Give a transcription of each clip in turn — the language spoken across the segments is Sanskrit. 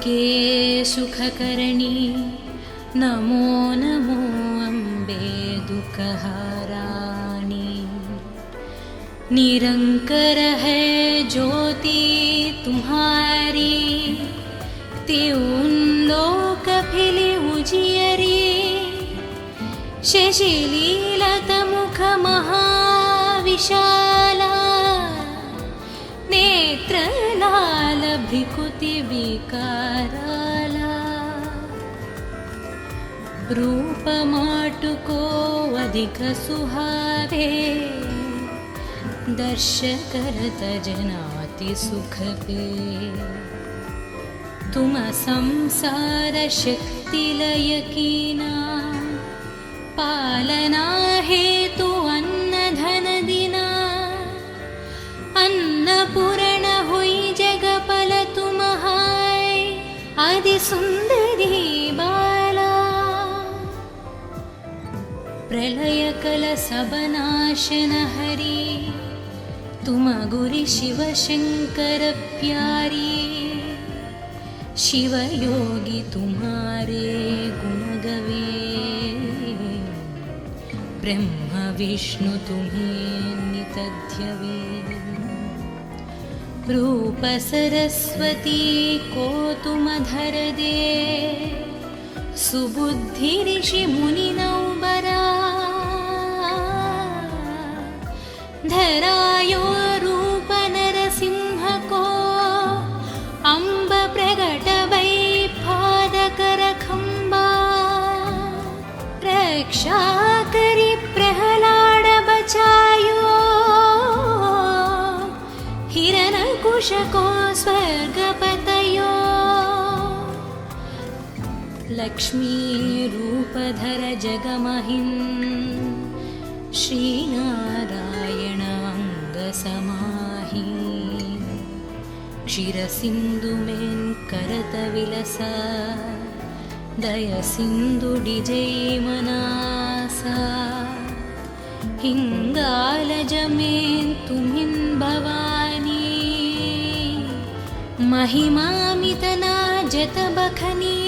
दुर्गे सुखकरणी नमो नमो अम्बे दुःखहाराणि। निरंकर है ज्योति तुम्हारी, त्यों लोक फिली उजियरी। शशिलीलत मुख महाविशाला, नेत्रलाल भ्रिकुति विकाराला। रूप माटुको अधिक सुहावे, दर्श करत जनाति सुख पे। तुम संसार शक्ति लय कीना, पालना हेतु अन्न धन दिना। अन्नपूर्ण हुई जगपल तुम हाय, आदि सुंदरी बाला। प्रलय कल सब नाशन हरी, तुम गुरि शिव शंकर प्यारी। शिव योगी तुम्हारे गुण गवे, ब्रह्म विष्णु तुम्हें नित ध्यवे। रूप सरस्वती को तुम धर दे, सुबुद्धि ऋषि मुनि नौबरा। धरायो रूप नरसिंह को, अम्ब प्रगट वै पादकर खंबा। रक्षा करी प्रहलाद बचायो, हिरण्यकुश को स्वर्ग पतयो। लक्ष्मी रूप धर जगमहिं, श्रीनारायण अंग समाहि। क्षीर सिंधु में करत विलसा, दय सिंधु डिजै मनासा। हिंगालज में तुमिन भवानी, महिमामितना जत बखनी।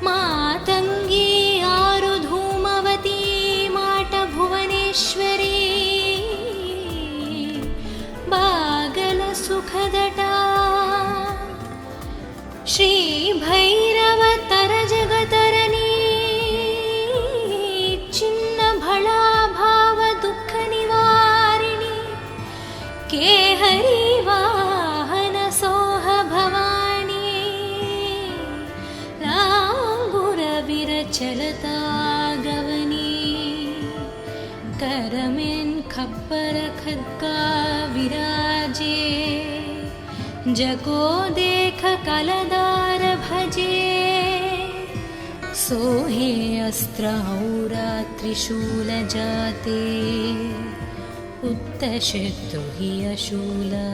मातंगी आरु धूमवती, माट भुवनेश्वरी। बागल सुखदटा, श्री भैरव तर जगतरनी। चिन्न भला भाव दुख निवारिणी, केहरी वाहन सोह भवानी। रांगुर विरचलता गवनी, करमें खप्पर खड्गा विराजे। जको देख कलदार भजे, सोहे अस्त्र औरा त्रिशूल जाते। उत्तशत्रु हि अशूला,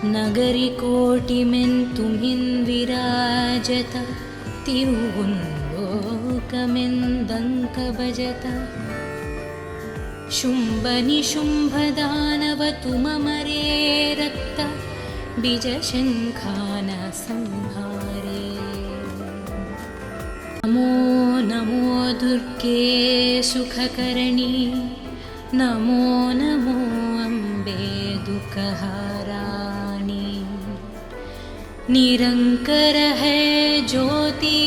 नगरी कोटि में तुमिन विराजत। तिरुवुन लोक में दंक बजत। शुंभ निशुंभ दानव तुम मरे, रक्त बीज शंखान संहारे। नमो नमो दुर्गे सुखकरणी, नमो नमो अम्बे दुःखहाराणि। निरंकर है ज्योति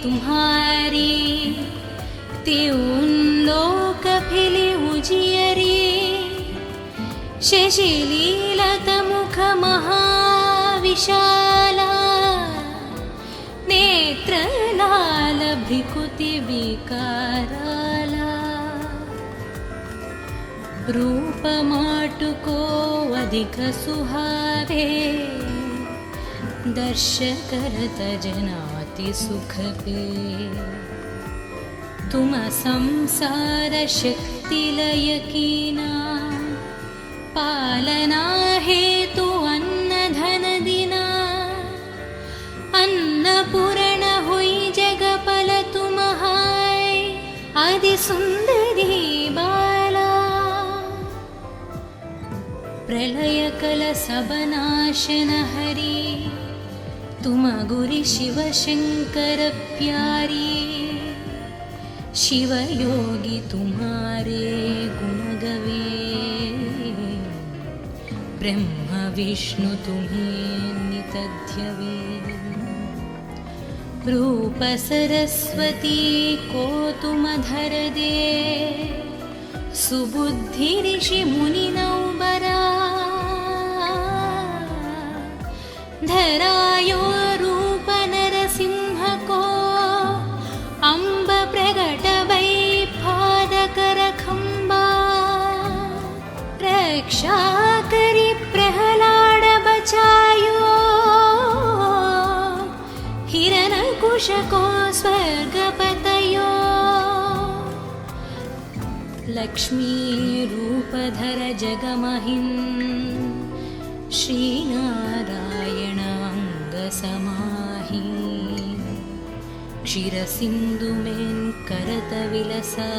तुम्हारी, त्यों लोक फिली उजियरी। शशिलीलत मुख महाविशाला, नेत्रलाल भ्रिकुति विकाराला। रूप माटुको अधिक सुहावे, दर्श करत जनाति सुख पे। तुम संसार शक्ति लय कीना, पालना हेतु अन्न धन दिना। अन्नपूर्ण हुई जगपल तुम हाय, आदि सुंदरी बाला। प्रलयकलसबनाशन हरि तुम गुरि शिव शंकर प्यारी शिव योगी तुम्हारे गुण गवे ब्रह्म विष्णु तुम्हें नित ध्यवे रूप सरस्वती को तुम धर दे सुबुद्धि ऋषि मुनि नौबरा धरायो रूप नरसिंह को अम्ब प्रगट वै पादकर खंबा रक्षा करी प्रहलाद बचायो हिरण्यकुश को स्वर्गपतयो लक्ष्मी रूपधर जगमहिं श्रीनारायण अंग समाहि क्षीरसिंधु में करत विलसा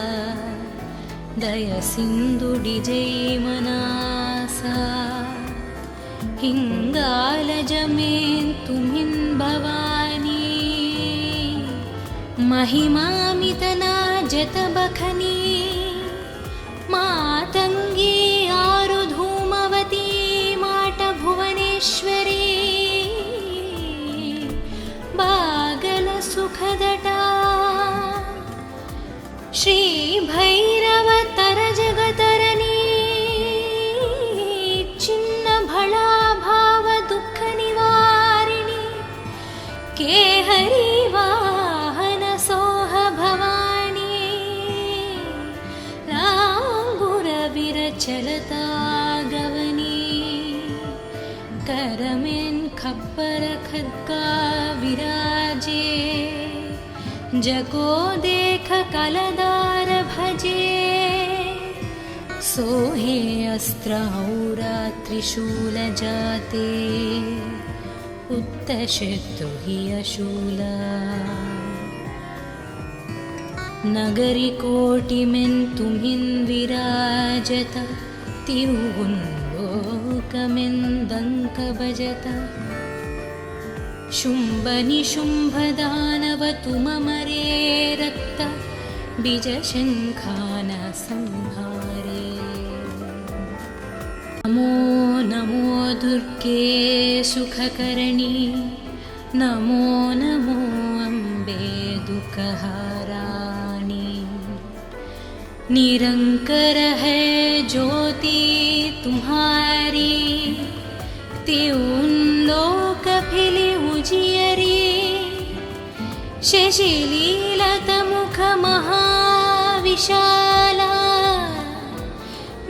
दय सिंधु डिजय मनासा हिंगालज में तुमिन भवानी महिमामितना जत बखनी मातंगी आरु धूमवती माट भुवनेश्वरी बागल सुखदटा श्री भैरव तर जगतरनी चिन्न भला भाव दुख निवारिणी के हरि वाहन सोह भवानी रांगुर विरचलता गवनी करमें खप्पर खद्गा विराजे जको देख कलदार भजे सोहे अस्त्र औरा त्रिशूल जाते उत्तशत्रु हि अशूला नगरी कोटि में तुमिन विराजत तिरुवुन्लोकमें दंक बजत शुंभ निशुंभ दानव तुम मरे रक्त बीज शंखान संहारे नमो नमो दुर्गे सुखकरणी नमो नमो अम्बे दुःखहाराणी निरंकर है ज्योति तुम्हारी त्यों लोक फिली उजियरी शशिलीलत मुख महाविशाला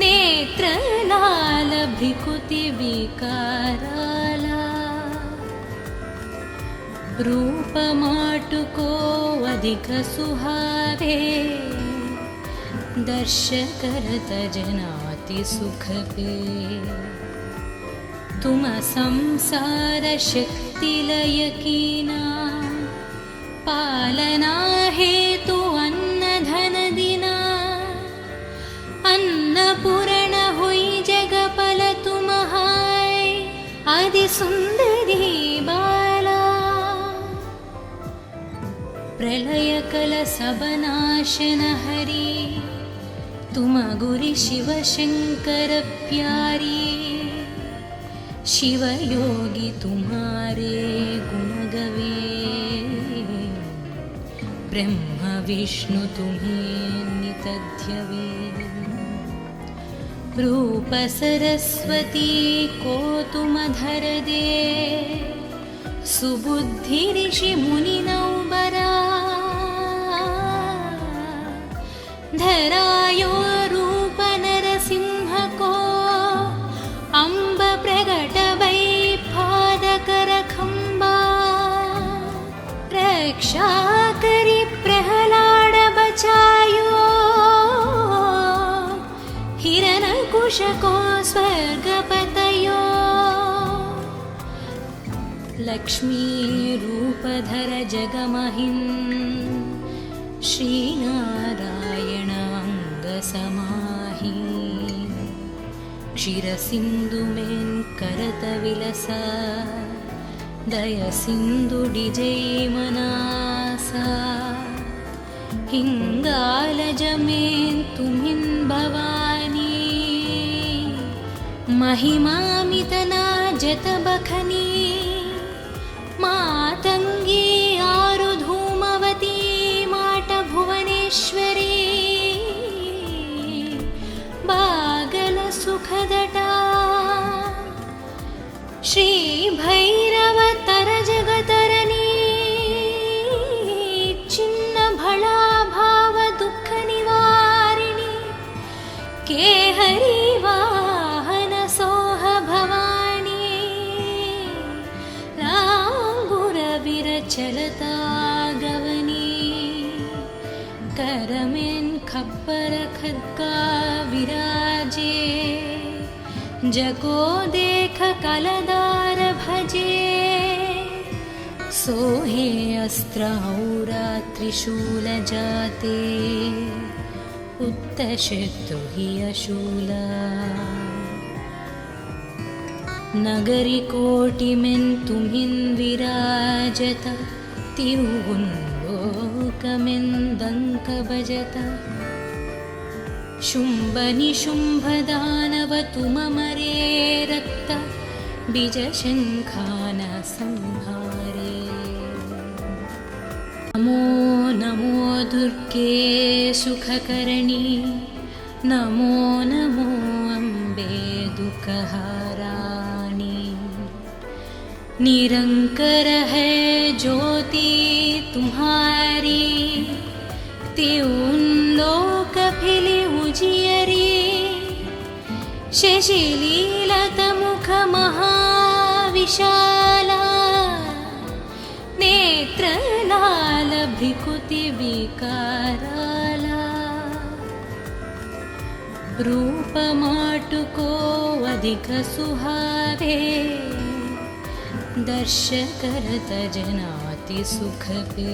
नेत्र लाल भ्रिकुति विकाराला रूप माटुको अधिक सुहावे दर्श करत जनाति सुख पे तुम संसार शक्ति लय कीना पालना हेतु अन्न धन दिना अन्नपूर्ण हुई जगपल तुम हाय आदि सुंदरी बाला प्रलय कल सबनाशन हरि तुम गुरि शिव शंकर प्यारी शिव योगी तुम्हारे गुण गवे ब्रह्म विष्णु तुम्हें नित ध्यवे रूप सरस्वती को तुम धर दे सुबुद्धि ऋषि मुनि नौबरा धरायो रूप नरसिंह को अम्ब प्रगट वै पादकर खंबा रक्षा करी प्रहलाद बचायो हिरण्यकुश को स्वर्गपतयो लक्ष्मी रूपधर जगमहिं श्रीनारायण अंग समाहि क्षीरसिन्धुमेन् करतविलसा दयसिन्धुडिजैमनासा हिङ्गालजमेन् तुमिन् भवानी महिमामितना जतबखनी मातङ्गी आरुधूमवती माटभुवनेश्वरी बागलसुखदटा श्रीभैरवतरजगतरणी छिन्नभळाभावदुःखनिवारिणि केहरी वाहनसोह भवानी लाङ्गुरविरचलता गवनी करमेन् खप्पर खड्गा विराजे जगो देख कलदार भजे सोहे अस्त्रौरा त्रिशूल जाते उत्तशत्रु हि अशूला नगरी कोटिमेन् तुमिन् विराजत तिरुवुन्लोकमेन् दङ्क भजत शुम्भनिशुम्भदानव तुममरे रक्त बीजशङ्खान संहारे नमो नमो दुर्गे सुखकरणी नमो नमो अम्बे दुःखहाराणि निरंकर है ज्योति तुम्हारी त्यों लोक फिली उजियरी शशिलीलत मुख महाविशाला नेत्रलाल भ्रिकुति विकाराला रूप माटुको अधिक सुहावे दर्श करत जनाति सुख पे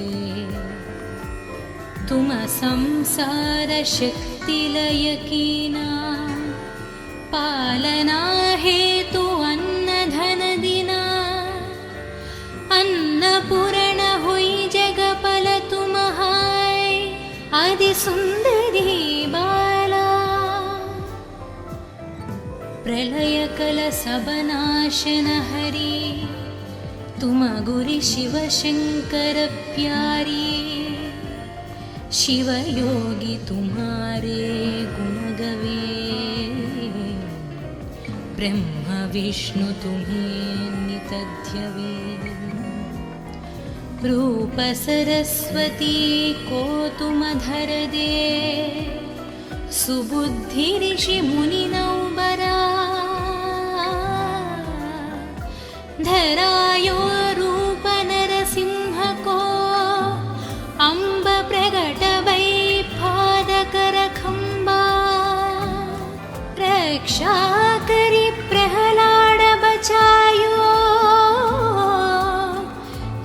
तुम संसार शक्ति लय कीना पालना हेतु अन्न धन दिना अन्नपूर्ण हुई जगपल तुम हाय आदि सुंदरी बाला प्रलय कल सबनाशन हरि तुम गुरि शिव शंकर प्यारी शिव योगी तुम्हारे गुण गवे ब्रह्म विष्णु तुम्हें नितध्यवे रूप सरस्वती को तुम धर दे सुबुद्धि ऋषि मुनि नौबरा धरायो रूप नरसिंह को अम्ब प्रगट वै पादकर खंबा रक्षा करी प्रहलाद बचायो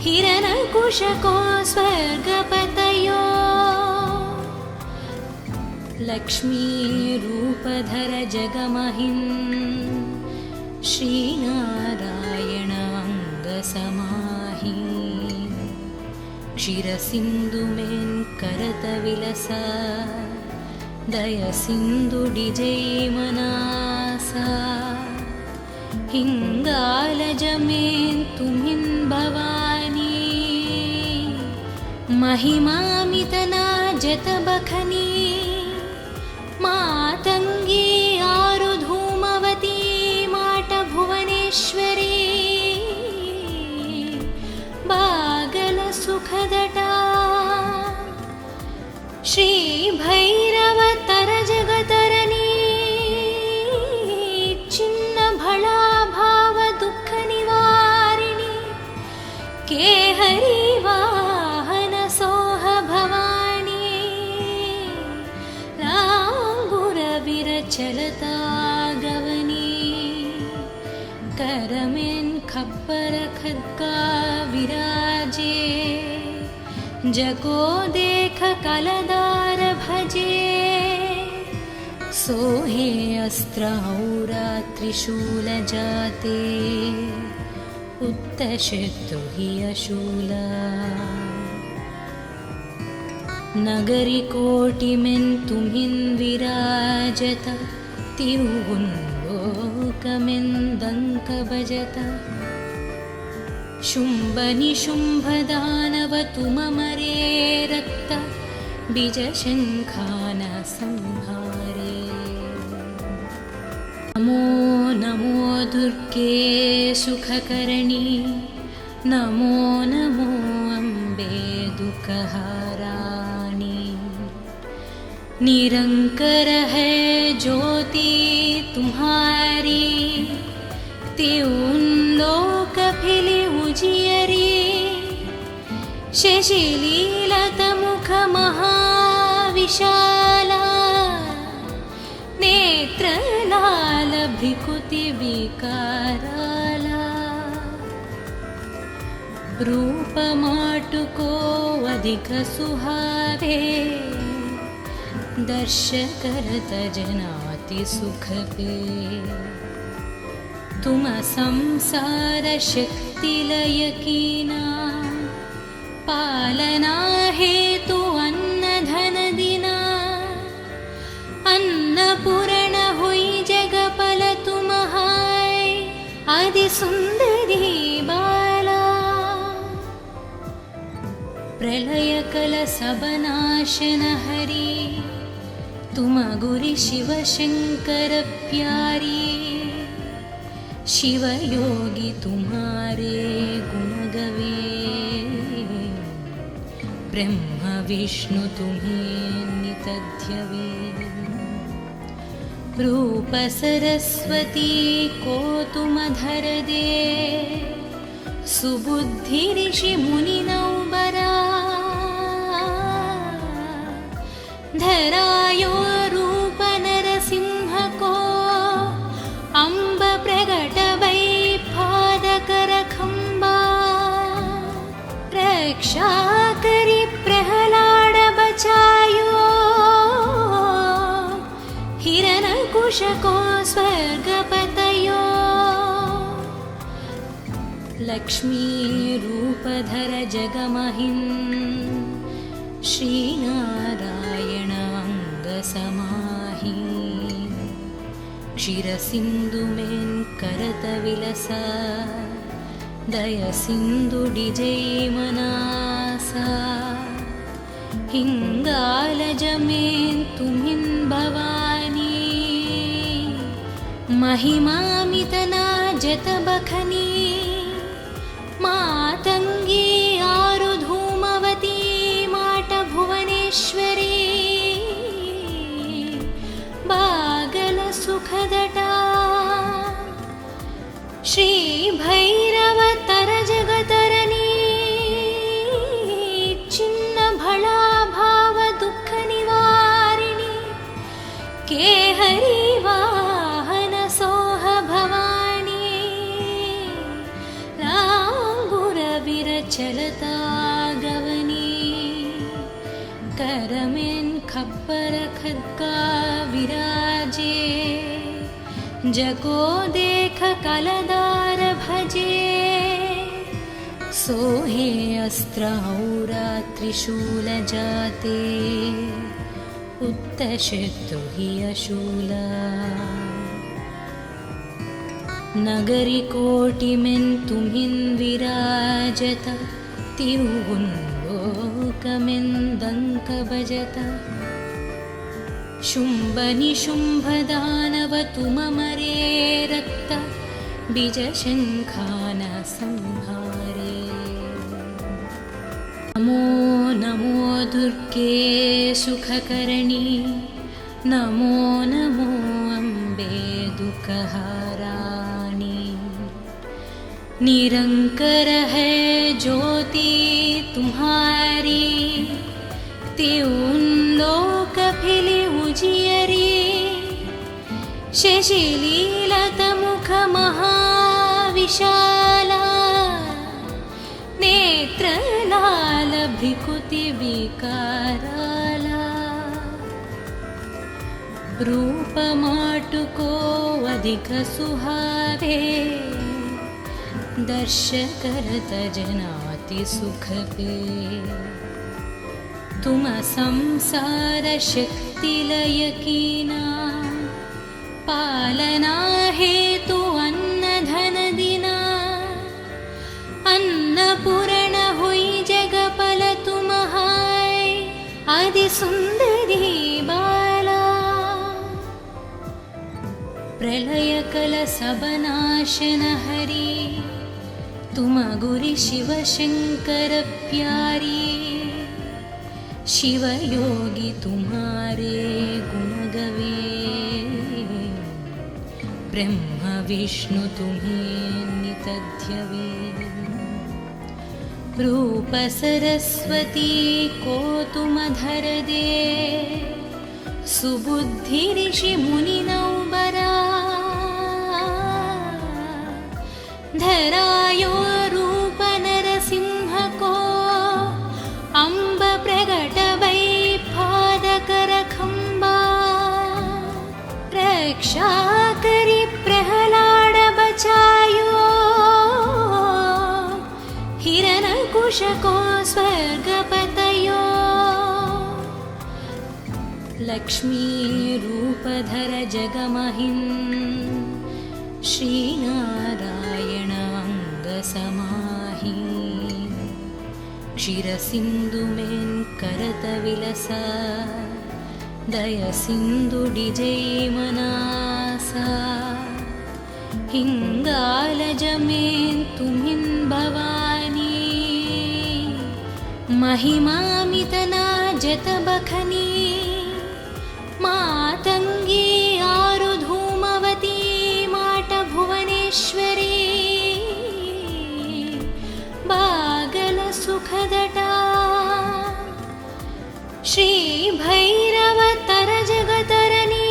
हिरण्यकुश को स्वर्गपतयो लक्ष्मी रूपधर जगमहिन् श्रीनारायण अंग समाहि क्षीरसिन्धुमेन् करतविलसा दयसिन्धुडिजैमनासा हिङ्गालजमेन् तुमिन् भवानी महिमामितना जतबखनी मातङ्गी आरुधूमवती माटभुवनेश्वरी बागलसुखदटा श्रीभैरवतरजगतरणी छिन्नभळाभावदुःखनिवारिणि केहरी वाहनसोह भवानी लाङ्गुरविरचलता गवनी करमेन् खप्पर खड्गा विराजे जगो देख कलदार भजे सोहे अस्त्राउरात्रिशूलजाते उत्तशत्रु हि अशूला नगरिकोटिमेन्तुमिन् विराजत तिरुवुन्लोकमेन्दङ्कभजत शुम्भनिशुम्भदानवतुममरे रक्त बीजशङ्खान संहारे नमो नमो दुर्गे सुखकर्णी नमो नमो अम्बे दुःखहाराणि निरंकर है ज्योति तुम्हारी त्यों लोक फिली उजियरी शशिलीलत मुख महाविशाला नेत्रलाल भ्रिकुति विकाराला रूपमाटुको अधिक सुहावे दर्श करत जनाति सुख पे तुम संसार शक्ति लय कीना पालना हेतु अन्न धन दिना अन्नपूर्ण हुई जगपल तुम हाय आदि सुंदरी बाला प्रलय कल सबनाशन हरि तुम गुरि शिव शंकर प्यारी शिव योगी तुम्हारे गुण गवे ब्रह्म विष्णु तुम्हें नितध्यवे रूप सरस्वती को तुम धर दे सुबुद्धि ऋषि मुनि नौबरा धरायो रूप नरसिंह को अम्ब प्रगट वै पादकर खंबा रक्षा करी प्रहलाद बचायो हिरण्यकुश को स्वर्गपतयो लक्ष्मी रूपधर जगमहिन् श्रीनारायण अंग समाहि क्षीरसिन्धुमेन् करत विलसा दय सिंधु डिजै मनासा हिंगालजमें तुमिन् भवानी महिमामितना जत बखनी मातंगी आरु धूमवती माट भुवनेश्वरी बागल सुखदटा श्री भैरव तर जगतरनी चिन्न भला भाव दुख निवारिणी के हरि वाहन सोह भवानी लांगुर विरचलता गवनी करमें खप्पर खद्गा विराजे जको देख कलदार भजे सोहे अस्त्राउरात्रिशूलजाते उत्तशत्रु हि अशूला नगरिकोटिमेन्तुमिन् विराजत तिरुवुन्लोकमेन्दङ्कभजत शुम्भनिशुम्भदानवतुममरे रक्त बीजशङ्खान संहारे नमो नमो दुर्गे सुखकर्णी नमो नमो अम्बे दुःखहाराणि निरंकर है ज्योति तुम्हारी त्यों लोक फिली उजियरी शशिलीलत मुख महाविशाला नेत्रलाल भ्रिकुति विकाराला रूपमाटुको अधिक सुहावे, दर्श करत जनाति सुख पे। तुम संसार शक्ति लय कीना, पालना हेतु अन्न धन दिना। अन्नपूर्ण हुई जगपल तुम हाय, आदि सुंदरी बाला। प्रलय कल सब नाशन हरि, तुम गुरि शिव शंकर प्यारी। शिव योगी तुम्हारे गुण गवे, ब्रह्म विष्णु तुम्हें नित ध्यवे। रूप सरस्वती को तुम धर दे, सुबुद्धि ऋषि मुनि नौबरा। धरायो रूप नरसिंह को, अम्ब प्रगट वै पादकर खंबा। रक्षा करी प्रहलाद बचायो, हिरण्यकुश को स्वर्ग पतयो। लक्ष्मी रूप धर जगमहिं, श्रीनारायण अंग समाहि। क्षीर सिंधु में करत विलसा, दय सिंधु डिजै मनासा। हिंगालज में तुमिन भवानी, महिमामितना जत बखनी। मातंगी आरु धूमवती, माट भुवनेश्वरी। बागल सुखदटा, श्री भैरव तर जगतरनी।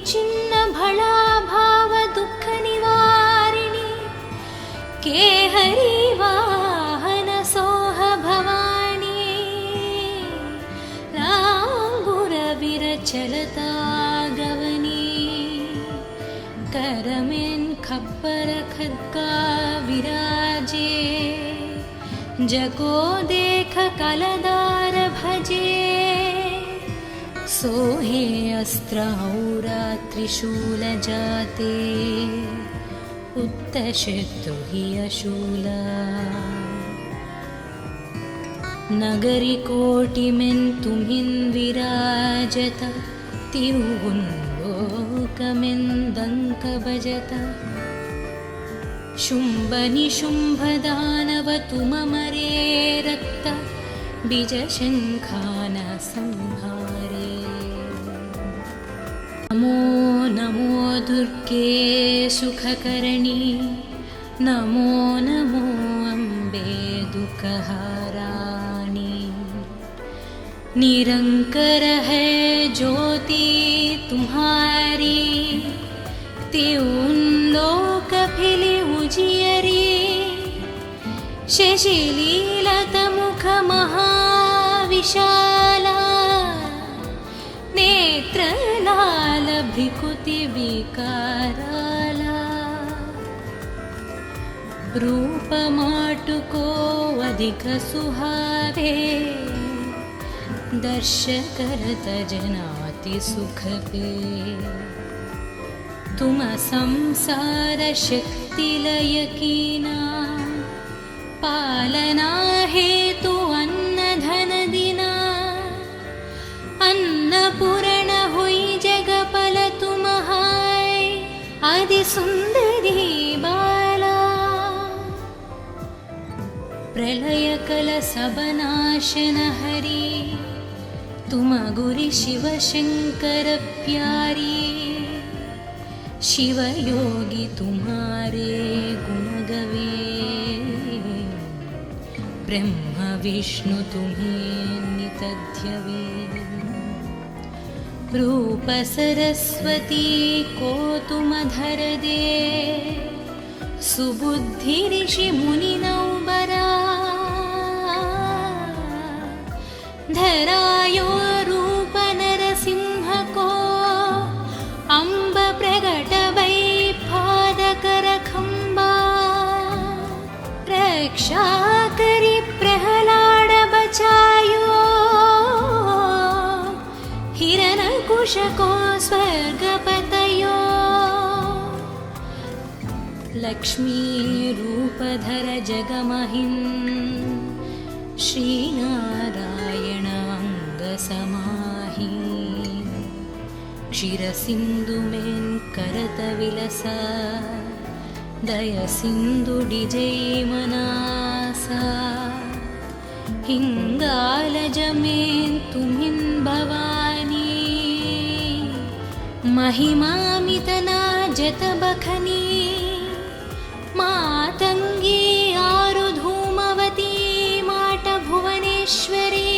चिन्न भला भाव दुख निवारिणी, के हरि वाहन सोह भवानी। रांगुर विरचलता गवनी, करमें खप्पर खड्गा विराजे। जको देख कलदार भजे, सोहे अस्त्र औरा त्रिशूल जाते। उत्तशत्रु हि अशूला, नगरी कोटि में तुमिन विराजत। तिरुवुन्लोकमें दंक बजत। शुंभ निशुंभ दानव तुम मरे, रक्त बीज शंखान संहारे। नमो नमो दुर्गे सुखकरणी, नमो नमो अम्बे दुःखहाराणी। निरंकर है ज्योति तुम्हारी, त्यों लोक फिली उजियरी। शशिलीलत मुख महाविशाला, नेत्र लाल भ्रिकुति विकाराला। रूप माटुको अधिक सुहावे, दर्श करत जनाति सुख पे। तुम संसार शक्ति लय कीना, पालना हेतु अन्न धन दिना। अन्नपूर्ण हुई जगपल तुम हाय, आदि सुंदरी बाला। प्रलय कल सब नाशन हरि, तुम गुरि शिव शंकर प्यारी। शिव योगी तुम्हारे गुण गवे, ब्रह्म विष्णु तुम्हें नित ध्यवे। रूप सरस्वती को तुम धर दे, सुबुद्धि ऋषि मुनि नौबरा। धरायो रूप नरसिंह कुशको स्वर्गपतयो लक्ष्मीरूपधर जगमहिन् श्रीनारायणाङ्गसमाहि क्षीरसिन्धुमेन् करतविलसा दयसिन्धुडिजैमनासा हिङ्गालजमेन् तुमिन् भवानी महिमामितना जतबखनी मातङ्गी आरुधूमवती माटभुवनेश्वरी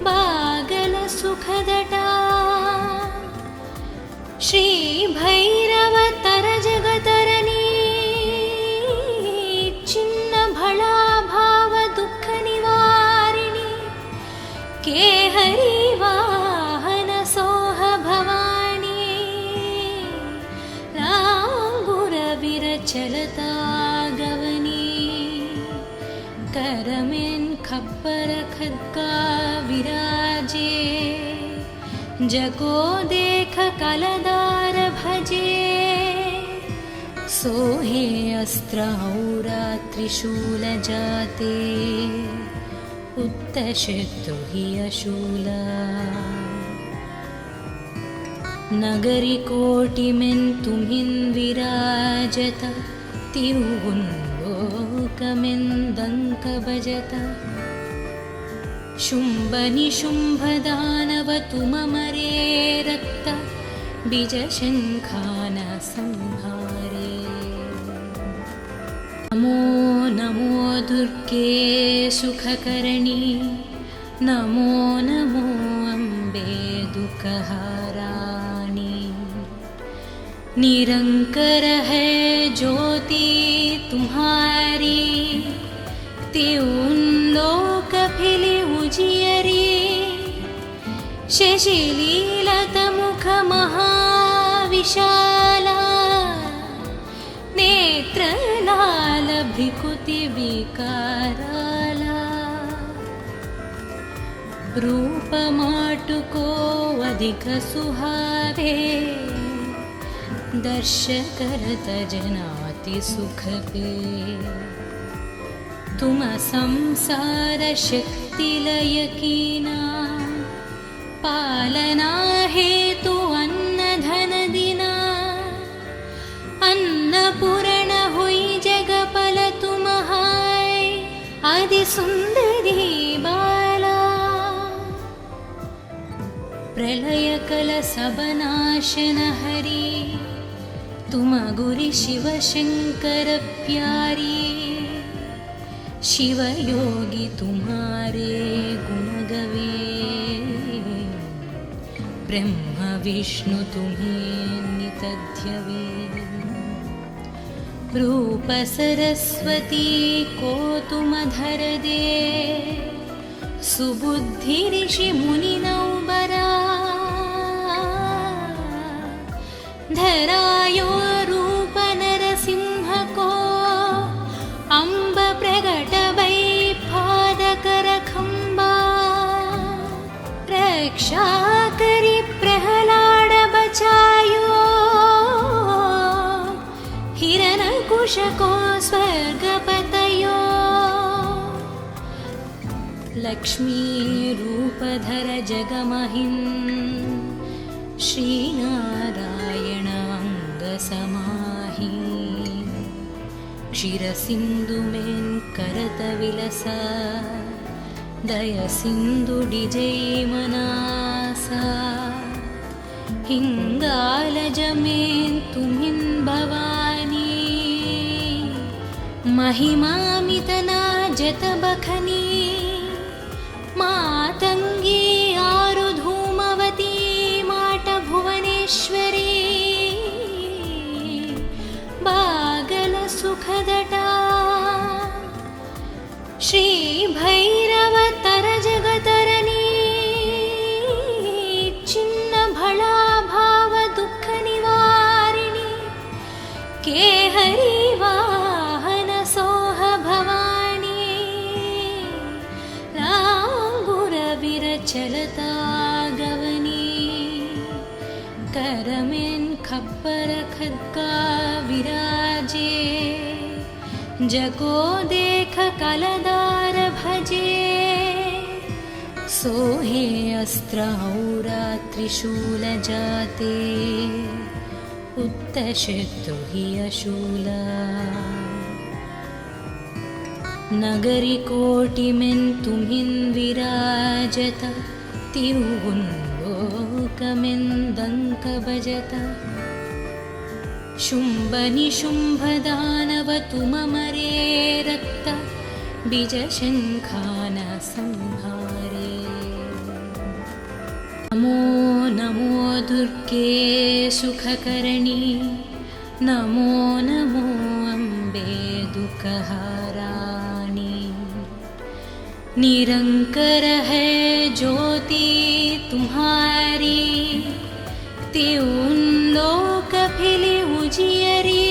बागलसुखदटा श्रीभैरवतरजगतरणी छिन्नभळाभावदुःखनिवारिणि केहरी वाहनसोह भवानी लाङ्गुरविरचलता गवनी करमेन् खप्पर खड्गा विराजे जगो देख कलदार भजे सोहे अस्त्रौरा त्रिशूल जाते उत्तशत्रु हि अशूला नगरी कोटिमेन् तुमिन् विराजत तिरुवुन्लोकमेन् दङ्क भजत शुम्भनिशुम्भदानव तुममरे रक्त बीजशङ्खान संहारे नमो नमो दुर्गे सुखकरणी नमो नमो अम्बे दुःखहाराणि निरंकर है ज्योति तुम्हारी त्यों लोक फिली उजियरी शशिलीलत मुख महाविशाला नेत्रलाल भ्रिकुति विकाराला रूप माटुको अधिक सुहावे दर्श करत जनाति सुख पे तुम संसार शक्ति लय कीना पालना हेतु अन्न धन दिना अन्नपूर्ण हुई जगपल तुम हाय आदि सुंदरी बाला प्रलय कल सबनाशन हरि तुम गुरि शिव शंकर प्यारी शिव योगी तुम्हारे गुण गवे ब्रह्म विष्णु तुम्हें नितध्यवे रूप सरस्वती को तुम धर दे सुबुद्धि ऋषि मुनि नौबरा धरायो रूप नरसिंह को अम्ब प्रगट वै पादकर खंबा रक्षा करी प्रहलाद बचायो हिरण्यकुश को स्वर्गपतयो लक्ष्मी रूपधर जगमहिन् श्रीनारायणाङ्गसमाहि क्षीरसिन्धुमेन् करतविलसा दयसिन्धुडिजैमनासा हिङ्गालजमेन् तुमिन् भवानी महिमामितना जतबखनी मातङ्गी आरुधूमवती माटभुवनेश्वरी बागलसुखदटा श्रीभैरवतरजगतरणी छिन्नभळाभावदुःखनिवारिणि केहरी वाहनसोह भवानी लाङ्गुरविरचलता करमें खप्पर खड्गा विराजे, जको देख कलदार भजे। सोहे अस्त्र औरा त्रिशूल जाते, उत्तशत्रु हि अशूला। नगरी कोटिमें तुम्हिं विराजत, तिरुवुन्लोकमें दंक भजत। शुंभ निशुंभ दानव तुममरे रक्त, बीजशंखान संहारे। नमो नमो दुर्गे सुखकर्णी, नमो नमो अम्बे दुःखहाराणि। निरंकर है ज्योति तुम्हारी, त्यों लोक फिली उजियरी।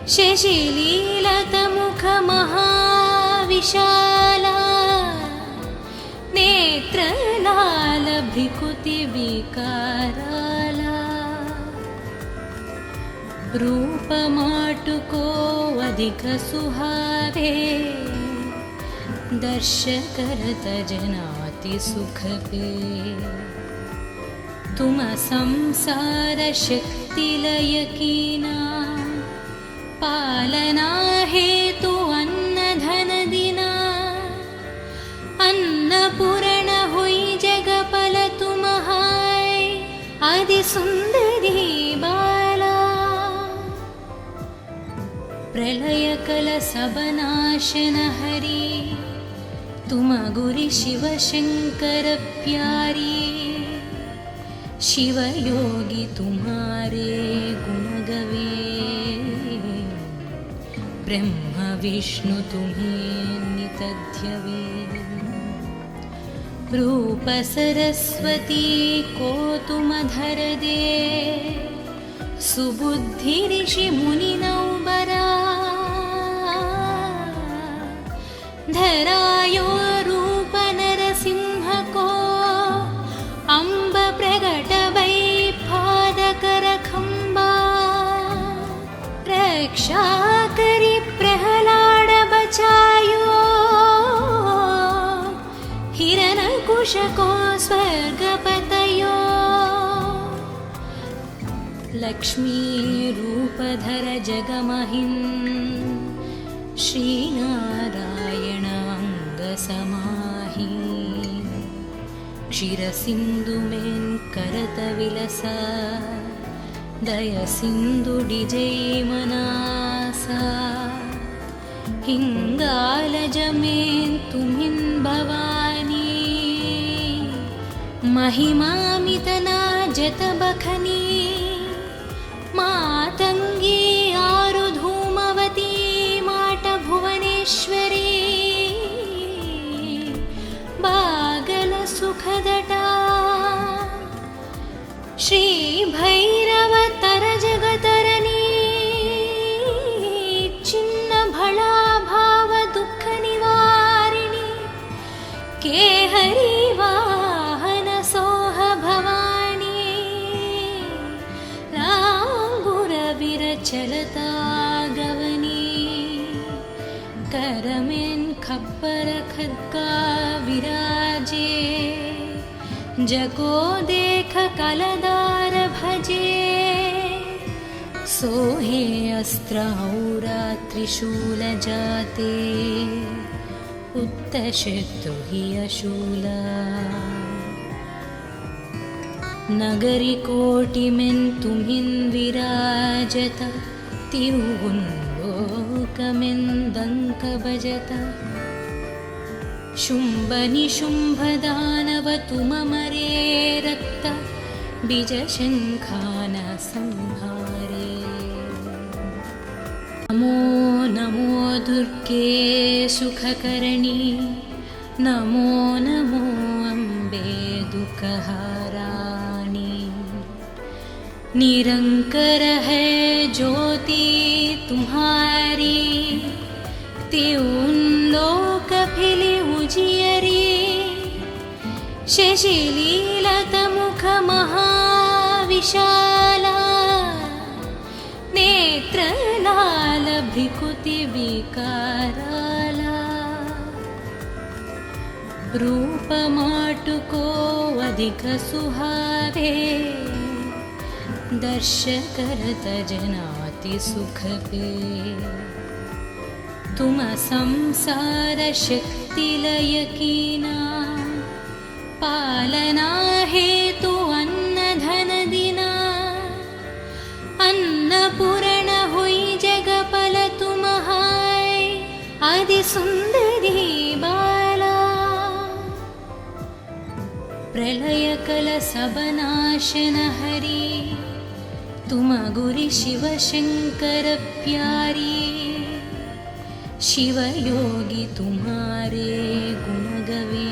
शशिलीलत मुख महाविशाला, नेत्र लाल भ्रिकुति विकाराला। रूप माटुको अधिक सुहावे, दर्श करत जनाति सुख पे। तुम संसार शक्ति लय कीना, पालना हेतु अन्न धन दिना। अन्नपूर्ण हुई जगपल तुम्हाय, आदि सुंदरी बाला। प्रलय कल सब नाशन हरी, तुम गुरि शिव शंकर प्यारी। शिव योगी तुम्हारे गुण गवे, ब्रह्म विष्णु तुम्हें नित ध्यवे। रूप सरस्वती को तुम धर दे, सुबुद्धि ऋषि मुनि नौबरा। धरायो रूप नरसिंह को, अम्ब प्रगट वै पादकर खंबा। रक्षा करी प्रहलाद बचायो, हिरण्यकुश को स्वर्ग पतयो। लक्ष्मी रूप धर जगमहिं, श्रीनारायण अंग समाहि। क्षीर सिंधु में करत विलसा, दय सिंधु डिजै मनासा। हिंगालज में तुम्हिं भवानी, महिमामितना जत बखनी। मातंगी आरु धूमवती, माट भुवनेश्वरी। बागल सुखदटा, श्री भैरव तर जगतरनी। चिन्न भला भाव दुख निवारिणी, केहरी वाहन सोह भवानी। लांगुर विरचलता गवनी, करमें खप्पर खड्गा विराजे। जको देख कलदार भजे, सोहे अस्त्र औरा त्रिशूल जाते। उत्तशत्रु हि अशूला। नगरी कोटिमें तुम्हिं विराजत, तिरुवुन्लोकमें दंक भजत। शुंभ निशुंभ दानव तुममरे रक्त, बीजशंखान संहारे। नमो नमो दुर्गे सुखकर्णी, नमो नमो अम्बे दुःखहाराणि। निरंकर है ज्योति तुम्हारी, त्यों लोक फिली उजियरी। शशिलीलत मुख महा विशाला नेत्रलाल भ्रिकुति विकाराला रूपमाटुको अधिक सुहावे दर्श करत जनाति सुख पे तुम संसार शक्ति लय कीना पालना हेतु अन्न धन दिना अन्नपूर्ण हुई जगपल तुम हाय आदि सुंदरी बाला प्रलय कल सबनाशन हरि तुम गुरि शिव शंकर प्यारी शिव योगी तुम्हारे गुण गवे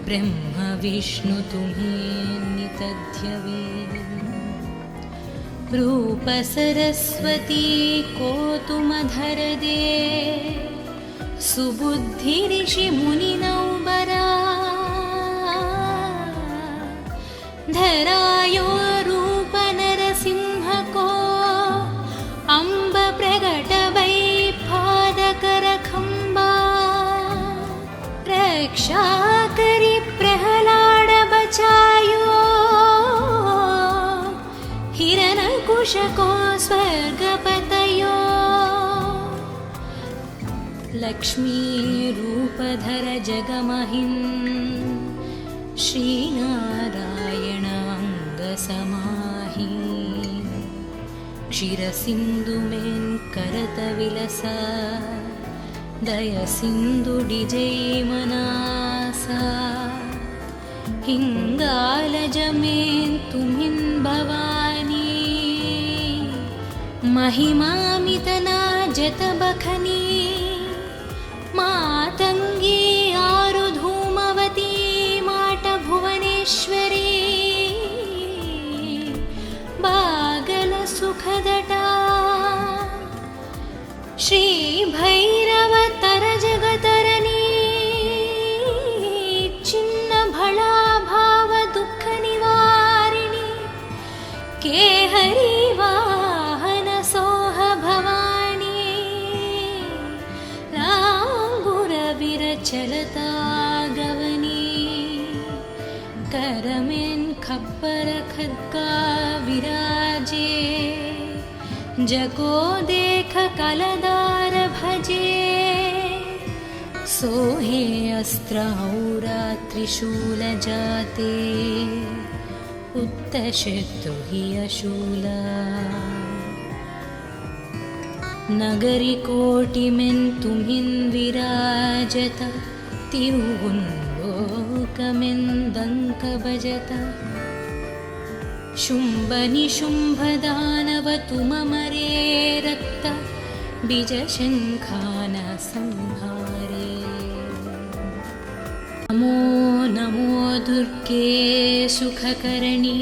ब्रह्म विष्णु तुम्हें नितध्यवे रूप सरस्वती को तुम धर दे सुबुद्धि ऋषि मुनि नौबरा धरायो रूप नरसिंह को अम्ब प्रगट वै पादकर खंबा रक्षा करी प्रहलाद बचायो हिरण्यकुश को स्वर्गपतयो लक्ष्मी रूपधर जगमहिं श्रीनारायण अंग समाहि क्षीरसिंधु में करत विलसा दय सिंधु डिजय मनासा हिंगालज में तुमिन भवानी महिमामितना जत बखनी मातंगी आरु धूमवती माट भुवनेश्वरी बागल सुखदटा श्री भैरव तर जगतरनी चिन्न भला भाव दुख निवारिणी के हरि वाहन सोह भवानी रांगुर विरचलता गवनी करमें खप्पर खद्गा विराजे जको देख कलदार भजे सोहे अस्त्र औरा त्रिशूल जाते उत्तशत्रु हि अशूला नगरी कोटि में तुम्हिन विराजत तिरुवुन्लोकमें दंक बजत शुंभ निशुंभ दानव तुम मरे रक्त बीज शंखान संहारे नमो नमो दुर्गे सुखकरणी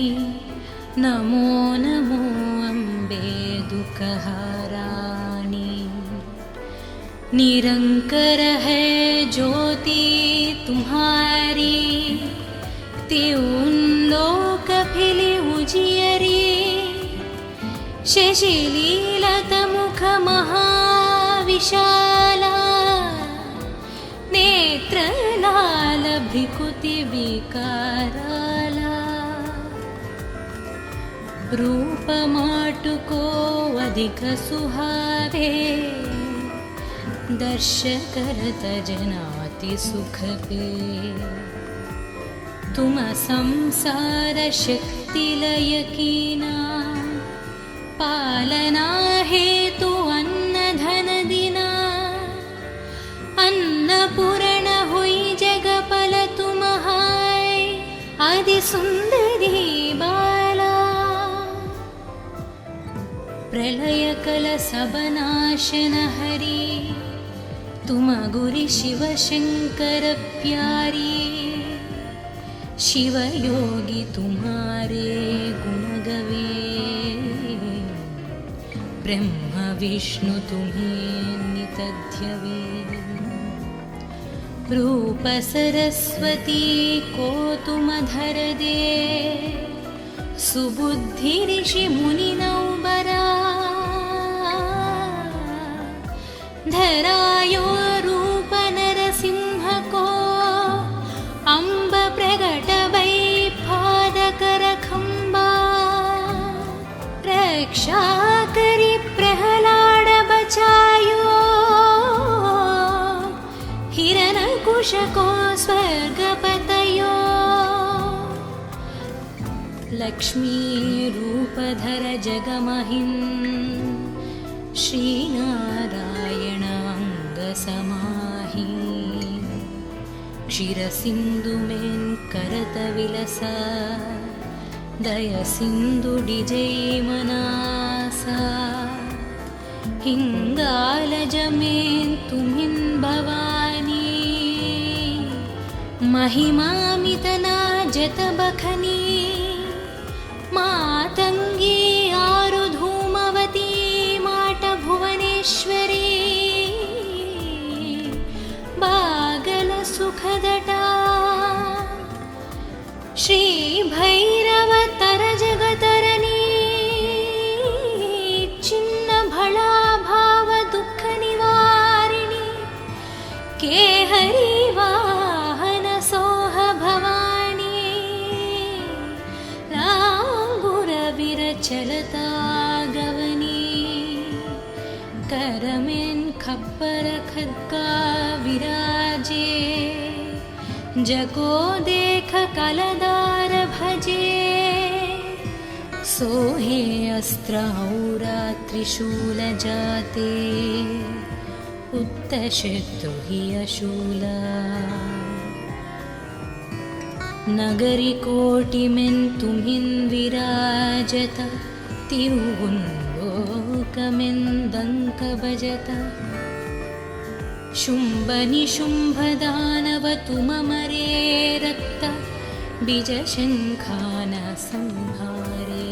नमो नमो अम्बे दुःखहाराणी निरंकर है ज्योति तुम्हारी त्यों लोक फिली उजियरी शशिलीलत मुख महाविशाला नेत्रलाल भ्रिकुति विकाराला रूपमाटुको अधिक सुहावे दर्श करत जनाति सुख पे तुम संसार शक्ति लय कीना पालना हेतु अन्न धन दिना अन्नपूर्ण हुई जगपल तुम हाय आदि सुंदरी बाला प्रलय कल सबनाशन हरि तुम गुरि शिव शंकर प्यारी शिव योगी तुम्हारे गुण गवे ब्रह्म विष्णु तुम्हें नितध्यवे रूपसरस्वती कोतुमधरदे सुबुद्धिऋषिमुनिनौबरा धरायो रूपनरसिंहको अम्ब प्रगटवैपादकरखम्बा रक्षाकरि प्रहलाड बचायो हिरण्यकुशको स्वर्गपतयो लक्ष्मीरूपधर जगमहिन् श्रीनारायणाङ्गसमाहि क्षीरसिन्धुमेन् करतविलसा दयसिन्धुडिजैमनासा हिङ्गालजमेन् तुमिन् भवानी महिमामितना जतबखनी मातङ्गी आरुधूमवती माटभुवनेश्वरी बागलसुखदटा श्रीभैरवतरजगतरणी छिन्नभळाभावदुःखनिवारिणि केहरी वाहनसोह भवानी लाम्बुरविरचलता गवनी करमेन् खप्पर खड्गा विराजे जको देख कलदार भजे सोहे अस्त्रौरा त्रिशूल जाते उत्तशत्रु हि अशूला नगरी कोटिमेन् तुमिन् विराजत तिरुवुन्लोकमेन् दङ्क भजत शुम्भनिशुम्भदानव तुममरे रक्त बीजशङ्खान संहारे